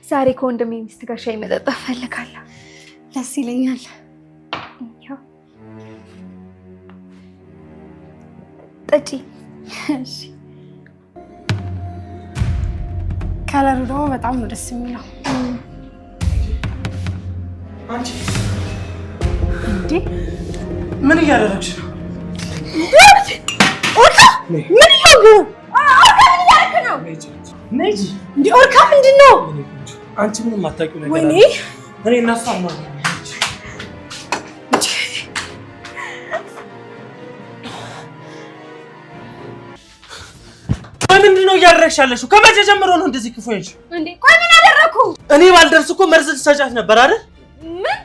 ዛሬ ከወንድሜ ሚስት ጋር ሻይ መጠጣት ፈልጋለሁ። ደስ ይለኛል። ጠጪ። እሺ። ከለሩ ደግሞ በጣም ነው ደስ የሚለው። አንቺ እንዴ ምን እያደረግሽ ነው? ኦርካ ምን እያደረግህ ነው? ነጂ እንዴ ኦርካ ምንድን ነው? አንቺ ምንም አታውቂው ነገር ወይኔ እኔ እናሷ ማለት ነው። ምንድን ነው እያደረግሽ ያለሽው? ከመቼ ጀምሮ ነው እንደዚህ ክፉ ነሽ? እንዴ ቆይ ምን አደረኩ? እኔ ባልደርስ እኮ መርዝ ልትሰጫት ነበር አይደል? ምን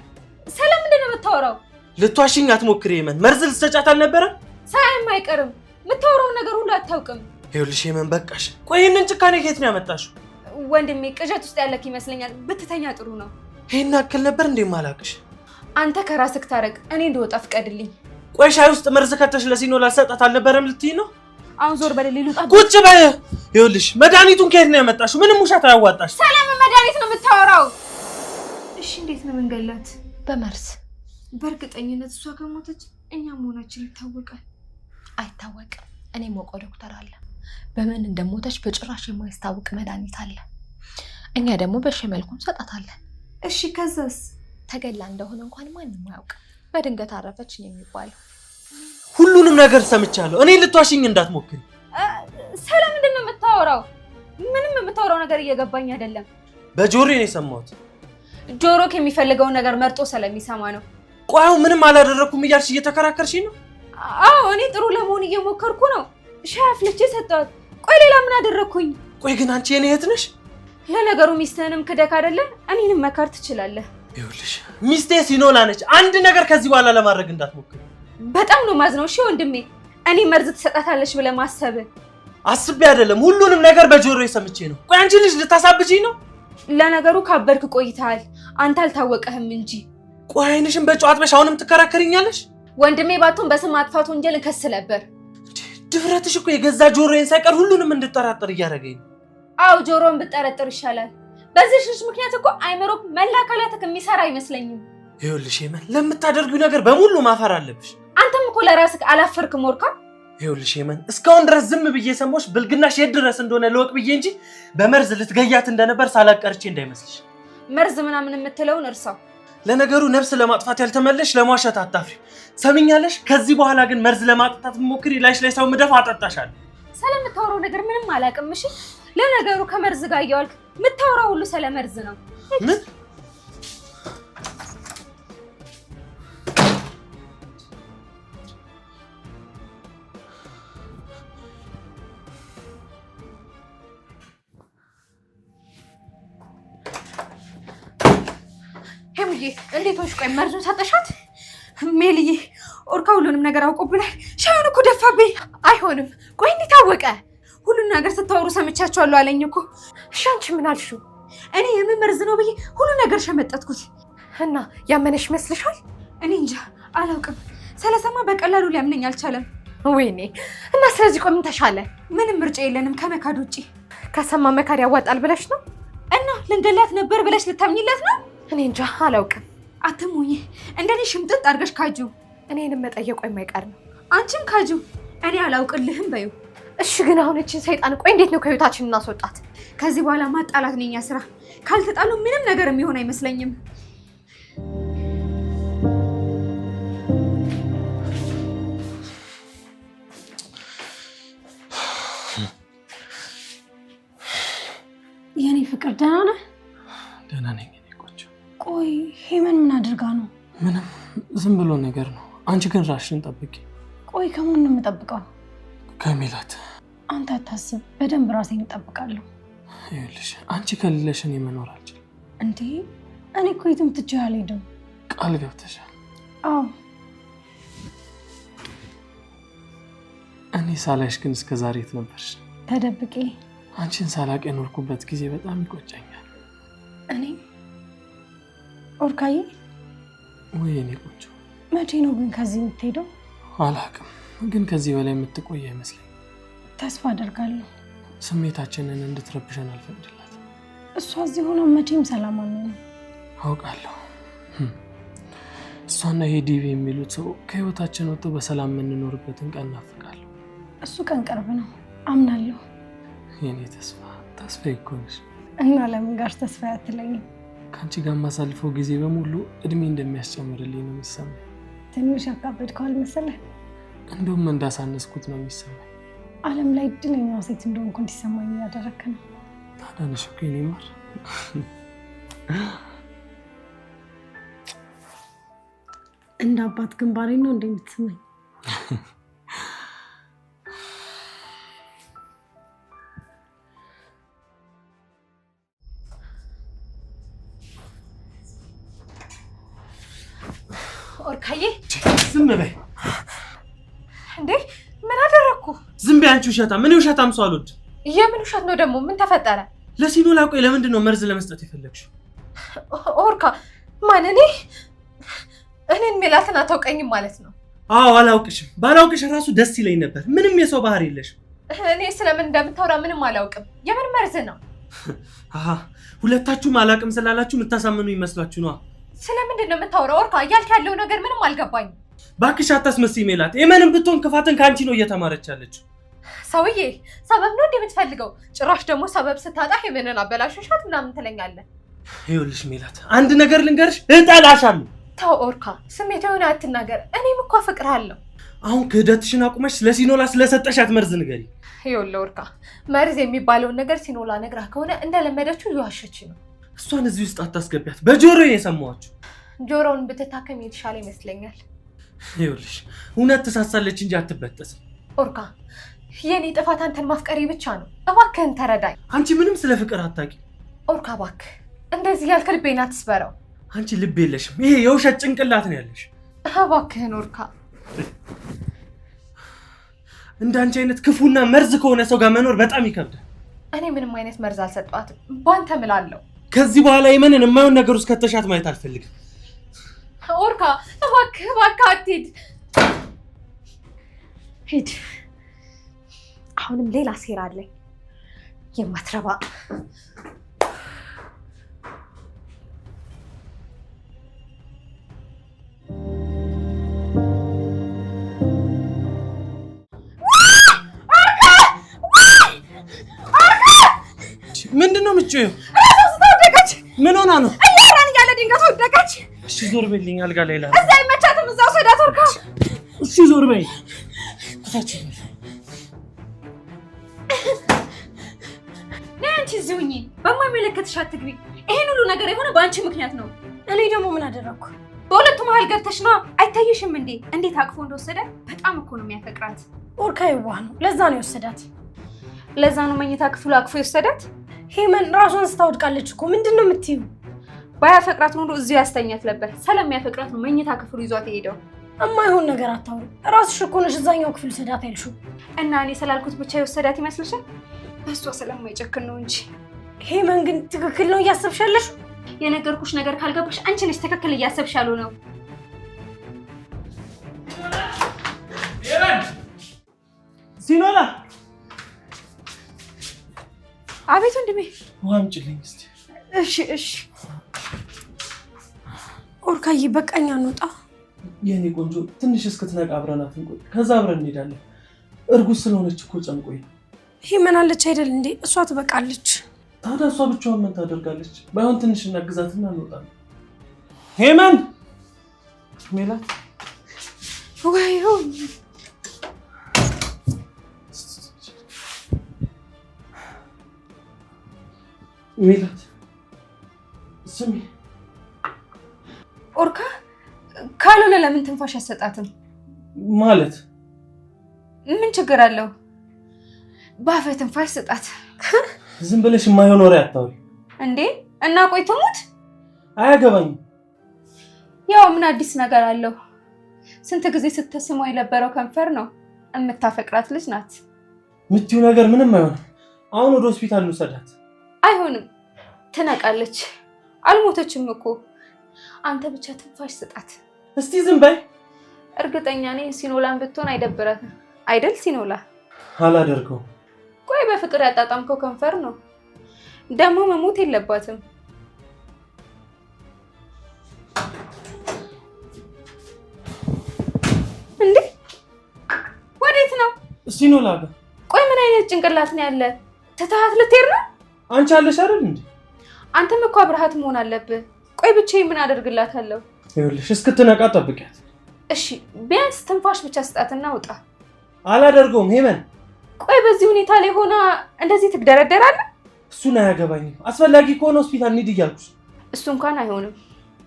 ሰላም ምንድን ነው የምታወራው? ልትዋሽኝ አትሞክሪ የመን። መርዝ ልትሰጫት አልነበረም? ሳይም አይቀርም። የምታወራው ነገር ሁሉ አታውቅም። ይኸውልሽ የመን በቃሽ። ቆይ ይሄንን ጭካኔ ከየት ነው ያመጣሽው? ወንድሜ ቅዠት ውስጥ ያለክ ይመስለኛል። ብትተኛ ጥሩ ነው። ይሄን አክል ነበር እንዴ ማላቅሽ? አንተ ከራስክ ታረቅ። እኔ እንደወጣ ፍቀድልኝ። ቆይ ሻይ ውስጥ መርዝ ከተሽ ለሲኖ ላልሰጣት አልነበረም ልትይ ነው? አሁን ዞር በል ሊሉጣ ቁጭ በይ። ይኸውልሽ መድኃኒቱን ከየት ነው ያመጣሽው? ምንም ውሸት አያዋጣሽ። ሰላም መድኃኒት ነው የምታወራው? እሺ እንዴት ነው መንገላት? በመርዝ በእርግጠኝነት እሷ ከሞተች እኛ መሆናችን ይታወቃል። አይታወቅም። እኔ ሞቆ ዶክተር አለ። በምን እንደሞተች በጭራሽ የማይታወቅ መድኃኒት አለ። እኛ ደግሞ በሺ መልኩ እንሰጣታለን። እሺ ከዛስ? ተገላ እንደሆነ እንኳን ማንም አያውቅም። በድንገት አረፈች ነው የሚባለው። ሁሉንም ነገር ሰምቻለሁ። እኔ ልትዋሽኝ እንዳትሞክሪ። ሰላም ምንድን ነው የምታወራው? ምንም የምታወራው ነገር እየገባኝ አይደለም። በጆሮዬ ነው የሰማሁት። ጆሮክ የሚፈልገውን ነገር መርጦ ስለሚሰማ ነው። ቆይ አሁን ምንም አላደረኩም እያልሽ እየተከራከርሽኝ ነው? አዎ እኔ ጥሩ ለመሆን እየሞከርኩ ነው። ሻይ አፍልቼ ሰጠኋት። ቆይ ሌላ ምን አደረኩኝ? ቆይ ግን አንቺ የኔ እህት ነሽ። ለነገሩ ሚስትህንም ክደክ አይደለ? እኔንም መካር ትችላለህ። ይኸውልሽ ሚስቴ ሲኖላ ነች። አንድ ነገር ከዚህ በኋላ ለማድረግ እንዳትሞክሪ። በጣም ነው ማዝነው። እሺ ወንድሜ፣ እኔ መርዝ ትሰጣታለሽ ብለህ ማሰብ አስቤ አይደለም። ሁሉንም ነገር በጆሮዬ ሰምቼ ነው። ቆይ አንቺ ልጅ ልታሳብጂኝ ነው? ለነገሩ ካበድክ ቆይተሃል። አንተ አልታወቀህም እንጂ። ቆይ አይንሽን በጨው አጥበሽ አሁንም ትከራከሪኛለሽ? ወንድሜ ባትሆን በስም ማጥፋት ወንጀል እንከስ ነበር። ድፍረትሽ እኮ የገዛ ጆሮዬን ሳይቀር ሁሉንም እንድጠራጠር እያደረገኝ ነው። አዎ ጆሮን ብጠረጥር ይሻላል። በዚህ ልጅ ምክንያት እኮ አይምሮክ መላ አካላትክ የሚሰራ አይመስለኝም። ይኸውልሽ የመን ለምታደርጊው ነገር በሙሉ ማፈር አለብሽ። አንተም እኮ ለራስክ አላፈርክም ወርካ። ይኸውልሽ የመን እስካሁን ድረስ ዝም ብዬ ሰሞሽ ብልግናሽ የት ድረስ እንደሆነ ልወቅ ብዬ እንጂ በመርዝ ልትገያት እንደነበር ሳላቀርቼ እንዳይመስልሽ። መርዝ ምናምን የምትለውን እርሳው። ለነገሩ ነፍስ ለማጥፋት ያልተመለሽ ለሟሸት አታፍሪ። ሰሚኛለሽ? ከዚህ በኋላ ግን መርዝ ለማጥፋት ሞክሪ፣ ላይሽ ላይ ሰው ምደፋ አጠጣሻለሁ። ስለምታወራው ነገር ምንም አላውቅም። እሺ ለነገሩ ከመርዝ ጋር እያዋልክ የምታወራው ሁሉ ስለ መርዝ ነው። ምን? ሄሙዬ እንዴት ሆንሽ? ቆይ መርዙን ሰጠሻት? ሜልዬ ኦርካ ሁሉንም ነገር አውቆብናል። ሻዩን እኮ ደፋብኝ። አይሆንም። ቆይ እንዴት አወቀ? ሁሉን ነገር ስታወሩ ሰምቻቸዋለሁ አለኝ እኮ። እሺ አንቺ ምን አልሽው? እኔ የምን መርዝ ነው ብዬ ሁሉ ነገር ሸመጠጥኩት እና ያመነሽ ይመስልሻል? እኔ እንጃ አላውቅም። ስለሰማ በቀላሉ ሊያምነኝ አልቻለም። ወይኔ እና ስለዚህ ቆይ ምን ተሻለ? ምንም ምርጫ የለንም ከመካድ ውጪ። ከሰማ መካድ ያዋጣል ብለሽ ነው? እና ልንገላት ነበር ብለሽ ልታምኝለት ነው? እኔ እንጃ አላውቅም። አትሙኝ። እንደኔ ሽምጥጥ አድርገሽ ካጁ። እኔንም መጠየቁ የማይቀር ነው። አንቺም ካጁ። እኔ አላውቅልህም በይው። እሺ ግን አሁን እቺን ሰይጣን ቆይ እንዴት ነው ከህይወታችን እናስወጣት? ከዚህ በኋላ ማጣላት ነው የኛ ስራ። ካልተጣሉ ምንም ነገር የሚሆን አይመስለኝም። የኔ ፍቅር ደህና ነህ? ደህና ነኝ። ቆይ ሄመን ምን አድርጋ ነው? ምንም ዝም ብሎ ነገር ነው። አንቺ ግን ራስሽን ጠብቂ። ቆይ ከማን ነው የምጠብቀው? ከሜላት። አንተ አታስብ፣ በደንብ ራሴን እጠብቃለሁ። ይኸውልሽ አንቺ ከሌለሽ እኔ መኖር አልችልም። እንዴ እኔ እኮ የትም ትቼ አልሄድም። ቃል ገብተሻል? አዎ። እኔ ሳላይሽ ግን እስከ ዛሬ የት ነበርሽ? ተደብቄ። አንቺን ሳላቅ የኖርኩበት ጊዜ በጣም ይቆጨኛል። እኔ ኦርካዬ፣ ወይ እኔ ቆንጆ፣ መቼ ነው ግን ከዚህ የምትሄደው? አላውቅም፣ ግን ከዚህ በላይ የምትቆይ አይመስለኝም። ተስፋ አደርጋለሁ። ስሜታችንን እንድትረብሸን አልፈቅድላት። እሷ እዚህ ሆና መቼም ሰላም አልሆነም። አውቃለሁ። እሷና ይሄ ዲቪ የሚሉት ሰው ከህይወታችን ወጥቶ በሰላም የምንኖርበትን ቀን እናፍቃለሁ። እሱ ቀን ቅርብ ነው አምናለሁ። የኔ ተስፋ እኮ ነሽ። እና ለምን ጋር ተስፋ አትለኝም? ከአንቺ ጋር ማሳልፈው ጊዜ በሙሉ እድሜ እንደሚያስጨምርልኝ ነው የሚሰማኝ። ትንሽ አካበድከው አልመሰለህ? እንደውም እንዳሳነስኩት ነው የሚሰማኝ። ዓለም ላይ እድለኛዋ ሴት እንደሆንኩ እንዲሰማኝ እያደረክ ነው። ታዲያ ነሽ እኮ የኔ ማር። እንደ አባት ግንባሬ ነው እንደምትሰማኝ። ኦርካዬ ዝም በይ እንዴ! ምን አደረኩ? ዝም በይ አንቺ ውሸታም። ምን ውሸታም ሰው አልወድም። የምን ውሸት ነው ደግሞ? ምን ተፈጠረ? ለሲኖላ ቆይ ለምንድን ነው መርዝ ለመስጠት የፈለግሽው? ኦርካ ማን? እኔን ሜላትን አታውቀኝም ማለት ነው? አዎ አላውቅሽም። ባላውቅሽ ራሱ ደስ ይለኝ ነበር። ምንም የሰው ባህሪ የለሽም። እኔ ስለምን እንደምታወራ ምንም አላውቅም። የምን መርዝ ነው? ሁለታችሁም አላውቅም ስላላችሁ የምታሳምኑ ይመስላችሁ ነው። ስለምንድን ነው የምታወራው? ኦርካ እያልክ ያለው ነገር ምንም አልገባኝም። ባክሽ አታስመስይ ሜላት። የምንም ብትሆን ክፋትን ከአንቺ ነው እየተማረች ያለችው። ሰውዬ ሰበብ ነው እንደምትፈልገው? ጭራሽ ደግሞ ሰበብ ስታጣ የምንን አበላሽሻት ምናምን ትለኛለህ። ይኸውልሽ ሜላት አንድ ነገር ልንገርሽ፣ እጠላሻለሁ። ተው ኦርካ፣ ስሜት የሆነ አትናገር። እኔም እኮ አፈቅርሃለሁ። አሁን ክህደትሽን አቁመሽ ስለ ሲኖላ ስለሰጠሻት መርዝ ንገሪ። ይኸውልህ ኦርካ፣ መርዝ የሚባለውን ነገር ሲኖላ ነግራ ከሆነ እንደለመደችው እየዋሸች ነው። እሷን እዚህ ውስጥ አታስገቢያት። በጆሮዬ የሰማኋችሁ። ጆሮውን ብትታከም የተሻለ ይመስለኛል። ይኸውልሽ እውነት ትሳሳለች እንጂ አትበጠስም። ኦርካ፣ የኔ ጥፋት አንተን ማፍቀሬ ብቻ ነው። እባክህን ተረዳኝ። አንቺ ምንም ስለ ፍቅር አታውቂም። ኦርካ እባክህ እንደዚህ ያልክ ልቤን አትስበረው። አንቺ ልብ የለሽም። ይሄ የውሸት ጭንቅላት ነው ያለሽ። እባክህን ኦርካ። እንዳንቺ አይነት ክፉና መርዝ ከሆነ ሰው ጋር መኖር በጣም ይከብዳል። እኔ ምንም አይነት መርዝ አልሰጧትም። ባንተ እምላለሁ። ከዚህ በኋላ የምንን የማይሆን ነገር ውስጥ ከተሻት ማየት አልፈልግም። ኦርካ እባክህ አትሂድ። ሂድ። አሁንም ሌላ ሴራ አለኝ። የማትረባ ምንድነው የምትጮይው? ወደቀች። ምን ሆና ነው? እያወራን እያለ ድንገት ወደቀች። እሺ ዞር በይልኝ። አልጋ ላይ ላ እዛ አይመቻትም። እዛው ሰዳት ኦርካ። እሺ ዞር በይ። ነይ አንቺ እዚህ ሁኚ። በማይመለከትሽ አትግቢ። ይሄን ሁሉ ነገር የሆነ በአንቺ ምክንያት ነው። እኔ ደግሞ ምን አደረኩ? በሁለቱ መሀል ገብተሽ ነው። አይታይሽም እንዴ እንዴት አቅፎ እንደወሰደ? በጣም እኮ ነው የሚያፈቅራት። ኦርካ የዋህ ነው፣ ለዛ ነው የወሰዳት። ለዛ ነው መኝታ ክፍሉ አቅፎ የወሰዳት። ሄመን ራሷን ስታወድቃለች እኮ። ምንድን ነው የምትይው? ባያፈቅራት ኖሮ እዚሁ ያስተኛት ነበር። ስለሚያፈቅራት ነው መኝታ ክፍሉ ይዟት የሄደው። እማይሆን ነገር አታውሪ። ራስሽ እኮ ነሽ እዛኛው ክፍል ሰዳት ያልሽው። እና እኔ ስላልኩት ብቻ የወሰዳት ይመስልሻል? በሷ ስለማይጨክን ነው እንጂ። ሄመን ግን ትክክል ነው እያሰብሽ ያለሽው። የነገርኩሽ ነገር ካልገባሽ አንቺ ነሽ ትክክል እያሰብሽ ያለው ነው። ሲኖላ! አቤት ወንድሜ። ውሃ አምጪልኝ እስኪ። እሺ። ኦርካዬ በቃኛ እንውጣ። የኔ ቆንጆ ትንሽ እስክትነቃ አብረናት እንቆይ። ከዛ አብረን እንሄዳለን። እርጉዝ ስለሆነች እኮ ጨንቆኝ። ሄመን አለች አይደል እንዴ? እሷ ትበቃለች። ታዲያ እሷ ብቻዋን ምን ታደርጋለች? ባይሆን ትንሽ እናግዛትና እንወጣለን። ሄመን! ሜላት! ወይኔ! ሜላት ስሚ፣ ኦርካ ካልሆነ ለምን ትንፋሽ አሰጣትም? ማለት ምን ችግር አለው? ባፈ ትንፋሽ ስጣት። ዝም ብለሽ የማይሆን ወሬ አታውሪ እንዴ። እና ቆይ ትሙት? አያገባኝም። ያው ምን አዲስ ነገር አለው? ስንት ጊዜ ስትስመው የነበረው ከንፈር ነው። የምታፈቅራት ልጅ ናት። የምትይው ነገር ምንም አይሆንም። አሁን ወደ ሆስፒታል እንውሰዳት። አይሆንም፣ ትነቃለች። አልሞተችም እኮ። አንተ ብቻ ትንፋሽ ስጣት። እስቲ ዝም በይ። እርግጠኛ ነኝ ሲኖላን ብትሆን አይደብራትም አይደል? ሲኖላ አላደርገውም። ቆይ በፍቅር ያጣጣምከው ከንፈር ነው። ደግሞ መሞት የለባትም። እንዴ ወዴት ነው? ሲኖላ ጋር። ቆይ ምን አይነት ጭንቅላት ነው ያለ? ትተሃት ልትሄድ ነው? አንቺ አለሽ አይደል እንዴ? አንተም እኮ አብረሃት መሆን አለብህ። ቆይ ብቻዬን ምን አደርግላታለሁ? ይኸውልሽ እስክትነቃ ጠብቂያት። እሺ ቢያንስ ትንፋሽ ብቻ ስጣትና ውጣ። አላደርገውም ሄመን። ቆይ በዚህ ሁኔታ ላይ ሆና እንደዚህ ትግደረደራለህ? እሱን አያገባኝም። አስፈላጊ ከሆነ ሆስፒታል እንሂድ እያልኩሽ። እሱ እንኳን አይሆንም።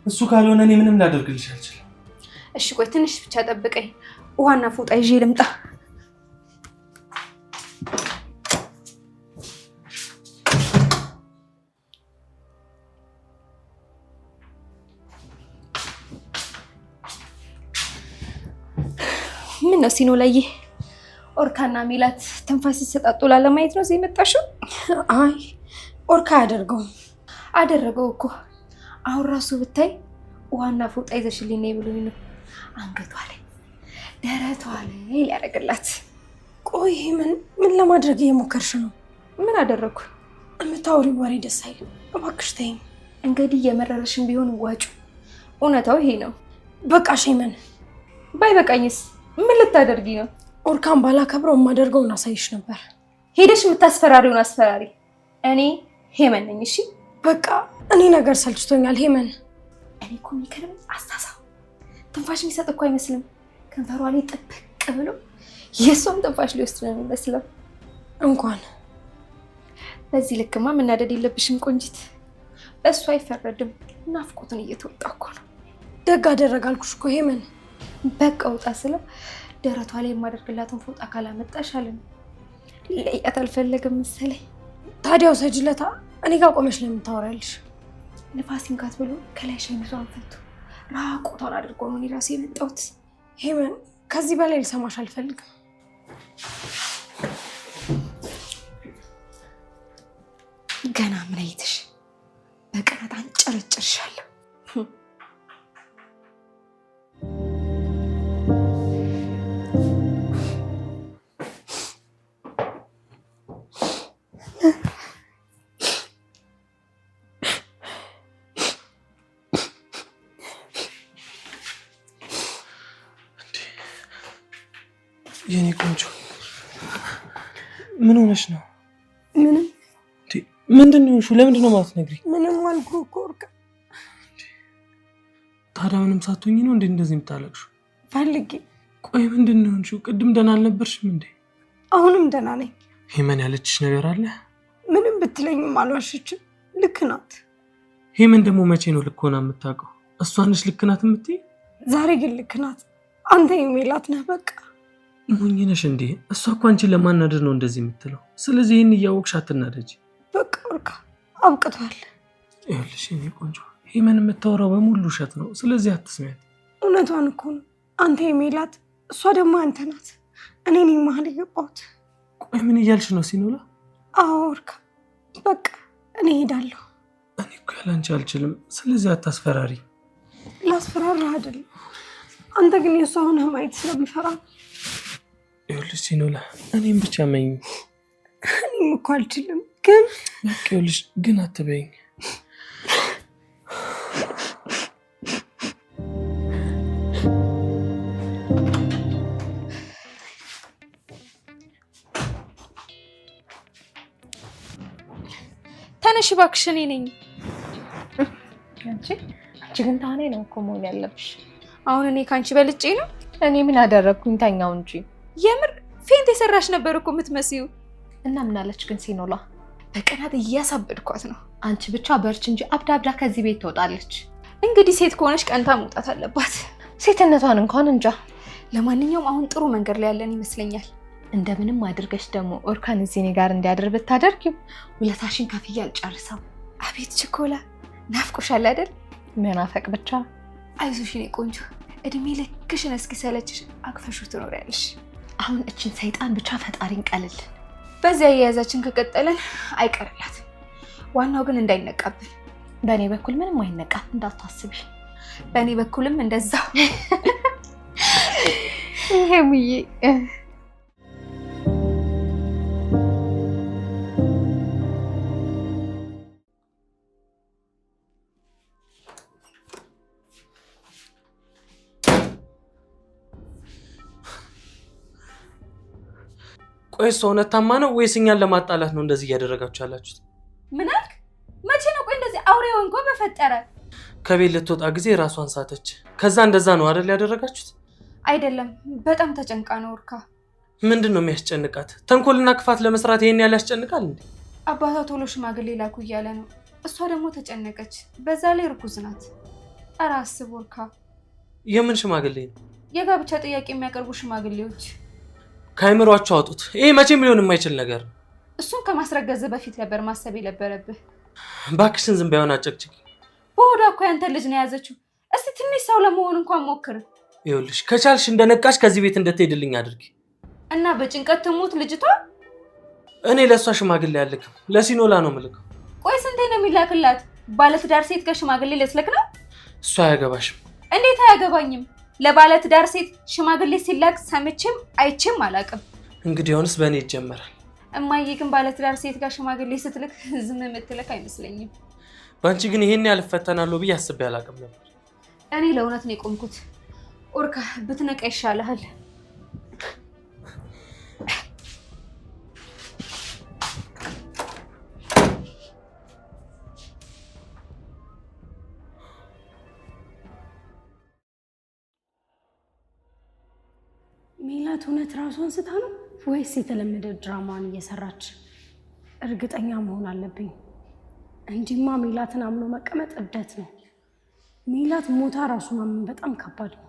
እሱ ካልሆነ እኔ ምንም ላደርግልሽ አልችልም። እሺ ቆይ ትንሽ ብቻ ጠብቀኝ። ውሃና ፎጣ ይዤ ልምጣ። ምን ነው ሲኖላዬ? ኦርካና ሜላት ትንፋስ ሲሰጣጡ ላለማየት ነው እዚህ የመጣሽው? አይ ኦርካ አያደርገውም። አደረገው እኮ አሁን ራሱ ብታይ ውሃና ፎጣ ይዘሽልኝ ነይ ብሎኝ ነው አንገቷ ላይ ደረቷ ላይ ሊያደርግላት። ቆይ ምን ለማድረግ እየሞከርሽ ነው? ምን አደረግኩ? የምታወሪው ወሬ ደስ አይልም። እባክሽ ተይኝ። እንግዲህ የመረረሽን ቢሆን ዋጩ። እውነታው ይሄ ነው። በቃ ሄመን። ባይበቃኝስ ምን ልታደርጊ ነው? ኦርካን ባላከብረው የማደርገውን አሳይሽ ነበር። ሄደሽ የምታስፈራሪውን አስፈራሪ። እኔ ሄመን ነኝ። እሺ በቃ እኔ ነገር ሰልችቶኛል ሄመን። እኔ እኮ የሚከርም አስተሳሰብ ትንፋሽ የሚሰጥ እኮ አይመስልም። ከንፈሯ ላይ ጥብቅ ብሎ የእሷም ትንፋሽ ሊወስድ ነው የሚመስለው። እንኳን በዚህ ልክማ መናደድ የለብሽም ቆንጂት። በእሱ አይፈረድም። ናፍቆትን እየተወጣ እኮ ነው። ደግ አደረጋልኩሽ እኮ ሄመን። በቃ ውጣ ስለው ደረቷ ላይ የማደርግላትን ፎጣ ካላመጣሽ አለን። ለያት አልፈለግም መሰለኝ። ታዲያ ውሰጂለታ። እኔ ጋር ቆመሽ ለምን ታወሪያለሽ? ንፋስ ይንካት ብሎ ከላይ ሸሚዟን ፈቶ ራቆቷን አድርጎ ነው እኔ ራሴ የመጣሁት። ሄመን ከዚህ በላይ ልሰማሽ አልፈልግም። ገና ምን አይተሽ በቅናት አንጨረጭርሻለሁ። የኔ ቆንጆ ምን ሆነሽ ነው? ምንም። ምንድን ነው የሆንሽው? ለምንድን ነው የማትነግሪኝ? ምንም አልኩህ እኮ ኦርካ። ታዲያ ምንም ሳትሆኚ ነው እንዴ እንደዚህ የምታለቅሽው? ፈልጌ። ቆይ ምንድን ነው የሆንሽው? ቅድም ደህና አልነበርሽም እንዴ? አሁንም ደህና ነኝ። ሄመን ያለችሽ ነገር አለ? ምንም ብትለኝም አልዋሸችም። ልክ ናት። ሄመን ደግሞ መቼ ነው ልክ ሆና የምታውቀው? እሷ ነች ልክ ናት የምትይ? ዛሬ ግን ልክ ናት። አንተ የሜላት ነህ። በቃ ሞኝ ነሽ እንዴ? እሷ እኮ አንቺን ለማናደድ ነው እንደዚህ የምትለው። ስለዚህ ይህን እያወቅሽ አትናደጂ። በቃ ኦርካ አብቅቷል። ይኸውልሽ የኔ ቆንጆ ሄመን የምታወራው በሙሉ ውሸት ነው። ስለዚህ አትስሚያት። እውነቷን እኮ ነው። አንተ የሜላት፣ እሷ ደግሞ አንተ ናት። እኔ ነኝ መሀል የገባሁት። ቆይ ምን እያልሽ ነው ሲኖላ? አዎ ኦርካ በቃ እኔ ሄዳለሁ። እኔ እኮ ያላንቺ አልችልም። ስለዚህ አታስፈራሪ። ላስፈራራህ አይደለም። አንተ ግን የእሷ ሆነህ ማየት ስለምፈራ። ይኸውልሽ ሲኖላ እኔም ብቻ መኝ። እኔም እኮ አልችልም ግን በቃ ይኸውልሽ ግን አትበይኝ። ተነሽ እባክሽ፣ እኔ ነኝ። አንቺ ግን ታኔ ነው እኮ መሆን ያለብሽ። አሁን እኔ ካንቺ በልጬ ነው? እኔ ምን አደረግኩኝ? ተኛው እንጂ። የምር ፌንት የሰራሽ ነበር እኮ የምትመስዪው። እና ምን አለች ግን ሲኖላ? በቅናት እያሳበድኳት ነው። አንቺ ብቻ በርች እንጂ አብዳ አብዳ ከዚህ ቤት ትወጣለች። እንግዲህ ሴት ከሆነች ቀንታ መውጣት አለባት። ሴትነቷን እንኳን እንጃ። ለማንኛውም አሁን ጥሩ መንገድ ላይ ያለን ይመስለኛል። እንደምንም አድርገሽ ደግሞ ኦርካን እዚህ እኔ ጋር እንዲያድር ብታደርጊው ውለታሽን ከፍዬ አልጨርሰው። አቤት ችኮላ፣ ናፍቆሻል አይደል? መናፈቅ ብቻ። አይዞሽ የኔ ቆንጆ፣ እድሜ ልክሽን እስኪሰለችሽ አቅፈሽው ትኖሪያለሽ። አሁን እችን ሰይጣን ብቻ ፈጣሪን ቀልል። በዚያ የያዛችን ከቀጠለን አይቀርላትም። ዋናው ግን እንዳይነቃብን። በእኔ በኩል ምንም አይነቃም እንዳታስቢ። በእኔ በኩልም እንደዛው። ይሄ ሙዬ ቆይ እሷ እውነት ታማ ነው ወይስ እኛን ለማጣላት ነው እንደዚህ እያደረጋችሁ ያላችሁት? ምን አልክ? መቼ ነው ቆይ እንደዚህ አውሬው እንኳን በፈጠረ? ከቤት ልትወጣ ጊዜ ራሷን ሳተች። ከዛ እንደዛ ነው አይደል ያደረጋችሁት? አይደለም፣ በጣም ተጨንቃ ነው ኦርካ። ምንድን ነው የሚያስጨንቃት? ተንኮልና ክፋት ለመስራት ይሄን ያህል ያስጨንቃል እንዴ? አባቷ ቶሎ ሽማግሌ ላኩ እያለ ነው። እሷ ደግሞ ተጨነቀች። በዛ ላይ እርጉዝ ናት። ኧረ አስብ ኦርካ። የምን ሽማግሌ ነው? የጋብቻ ጥያቄ የሚያቀርቡ ሽማግሌዎች። ከአይምሯቸው አውጡት። ይሄ መቼም ሊሆን የማይችል ነገር ነው። እሱን ከማስረገዝ በፊት ነበር ማሰብ የነበረብህ። እባክሽን ዝም ባይሆን አጨቅጭቅ። በሆዷ እኮ ያንተ ልጅ ነው የያዘችው። እስቲ ትንሽ ሰው ለመሆን እንኳን ሞክር። ይኸውልሽ ከቻልሽ እንደነቃሽ ከዚህ ቤት እንድትሄድልኝ አድርጊ። እና በጭንቀት ትሙት ልጅቷ። እኔ ለእሷ ሽማግሌ አልልክም፣ ለሲኖላ ነው የምልከው። ቆይ ስንቴ ነው የሚላክላት? ባለትዳር ሴት ከሽማግሌ ልትልክ ነው? እሷ አያገባሽም። እንዴት አያገባኝም? ለባለትዳር ሴት ሽማግሌ ሲላክ ሰምቼም አይቼም አላውቅም። እንግዲህ አሁንስ በእኔ ይጀመራል። እማዬ ግን ባለትዳር ሴት ጋር ሽማግሌ ስትልክ ዝም የምትልክ አይመስለኝም። በአንቺ ግን ይሄን ያህል እፈተናለሁ ብዬ አስቤ አላውቅም ነበር። እኔ ለእውነት ነው የቆምኩት። ኦርካ ብትነቃ ይሻልሃል። ሜላት እውነት ራሷን ስታ ነው ወይስ የተለመደ ድራማን እየሰራች? እርግጠኛ መሆን አለብኝ። እንጂማ ሜላትን አምኖ መቀመጥ እብደት ነው። ሜላት ሞታ ራሱ ማመን በጣም ከባድ ነው።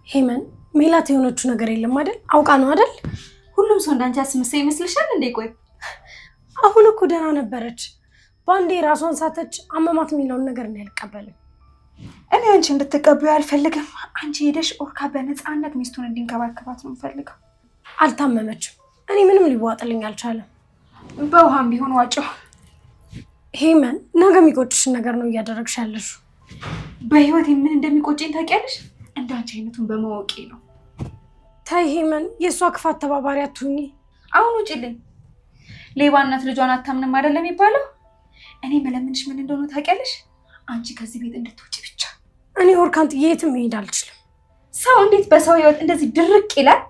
ሄመን ሜላት የሆነችው ነገር የለም አይደል? አውቃ ነው አይደል? ሁሉም ሰው እንዳንቺ አስመሳይ ይመስልሻል እንዴ? ቆይ አሁን እኮ ደህና ነበረች። በአንዴ ራሷን ሳተች። አመማት የሚለውን ነገር ነው ያልቀበልም። እኔ አንቺ እንድትቀበዩ አልፈልግም። አንቺ ሄደሽ ኦርካ በነፃነት ሚስቱን እንዲንከባከባት ነው የምፈልገው። አልታመመችም። እኔ ምንም ሊዋጥልኝ አልቻለም። በውሃም ቢሆን ዋጭው። ሄመን ነገ የሚቆጭሽን ነገር ነው እያደረግሽ ያለሽው። በህይወት ምን እንደሚቆጨኝ ታውቂያለሽ? እንዳንቺ አይነቱን በማወቄ ነው። ታይ ሄመን፣ የእሷ ክፋት ተባባሪ አትሁኚ። አሁን ውጪልኝ። ሌባነት ልጇን አታምንም አይደለም የሚባለው? እኔ መለምንሽ ምን እንደሆነ ታውቂያለሽ? አንቺ ከዚህ ቤት እንድትወጪ ብቻ። እኔ ኦርካን ጥዬ የትም መሄድ አልችልም። ሰው እንዴት በሰው ህይወት እንደዚህ ድርቅ ይላል?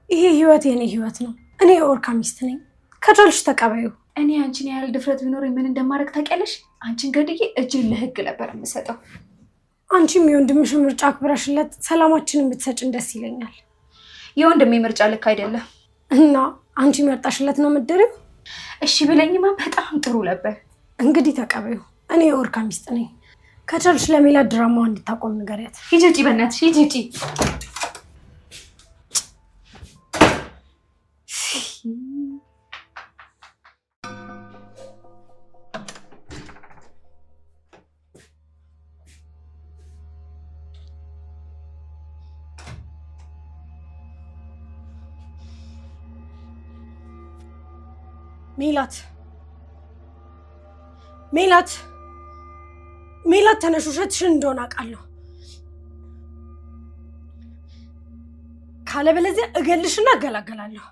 ይሄ ህይወት የኔ ህይወት ነው። እኔ የኦርካ ሚስት ነኝ። ከቻልሽ ተቀበዩ። እኔ አንቺን ያህል ድፍረት ቢኖረኝ ምን እንደማደርግ ታውቂያለሽ? አንቺን ገድዬ እጅን ለህግ ነበር የምሰጠው። አንቺም የወንድምሽን ምርጫ አክብረሽለት ሰላማችንን ብትሰጭን ደስ ይለኛል። የወንድሜ ምርጫ ልክ አይደለም እና አንቺ መርጣሽለት ነው የምትድሪው? እሺ ብለኝማ በጣም ጥሩ ነበር። እንግዲህ ተቀበዩ። እኔ የኦርካ ሚስት ነኝ። ከቻልሽ ለሜላት ድራማዋ እንድታቆም ንገሪያት። ሂጂ ውጪ፣ በእናትሽ ሂጂ ውጪ። ሜላት ሜላት ሜላት፣ ተነሽ። ውሸትሽን እንደሆነ አውቃለሁ። ካለበለዚያ እገልሽና እገላገላለሁ።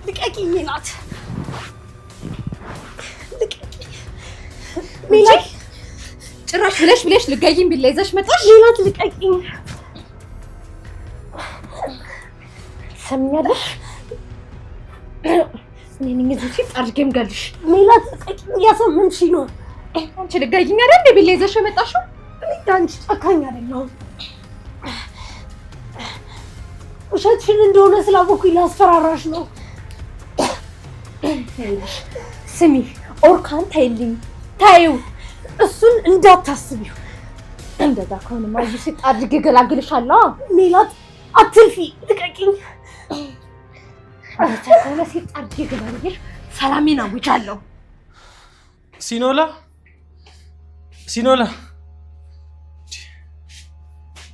ልቀቂኝ ሜላት፣ ልቀቂኝ ሜላት። ጭራሽ ብለሽ ልጋይኝ ቢላ ይዘሽ መጣሽ። ሜላት ልቀቂኝ። ሰምኛለሽ? እኔ እዚህ አድርጌም ገልሽ። ሜላት ልቀቂኝ፣ እያሰመምሽ ነው። አንቺ ልጋይኝ አይደል ቢላ ይዘሽ መጣሽው? አንቺ ጨካኝ አይደለሁም። ውሸትሽን እንደሆነ ስላወኩኝ ላስፈራራሽ ነው። ስሚ ኦርካን ታይልኝ፣ ታዩ። እሱን እንዳታስቢው። እንደዛ ከሆነ ማይዙ ሲጥ አድርጌ ገላግልሻለሁ። ሜላት አትልፊ፣ ልቀቂኝ። ከሆነ ሲጥ አድርጌ ገላግልሽ ሰላሜን አውጃለሁ። ሲኖላ ሲኖላ፣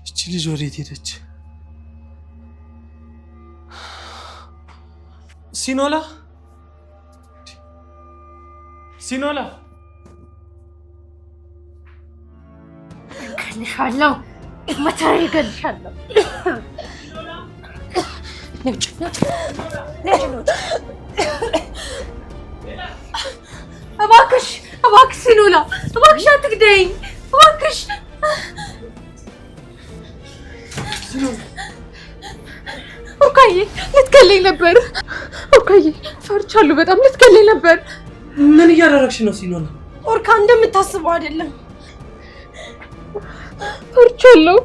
እቺ ልጅ ወዴት ሄደች? ሲኖላ ሲኖላ፣ እገልሻለሁ፣ መተራ እገልሻለሁ። ነጭ ነጭ እባክሽ እባክሽ ሲኖላ እባክሽ አትግደኝ እባክሽ። ኦርካዬ ልትገለኝ ነበር። ኦርካዬ ፈርቻለሁ በጣም ልትገለኝ ነበር። ምን እያደረግሽ ነው ሲኖላ? ኦርካ እንደምታስበው አይደለም። ፈርቻለሁ።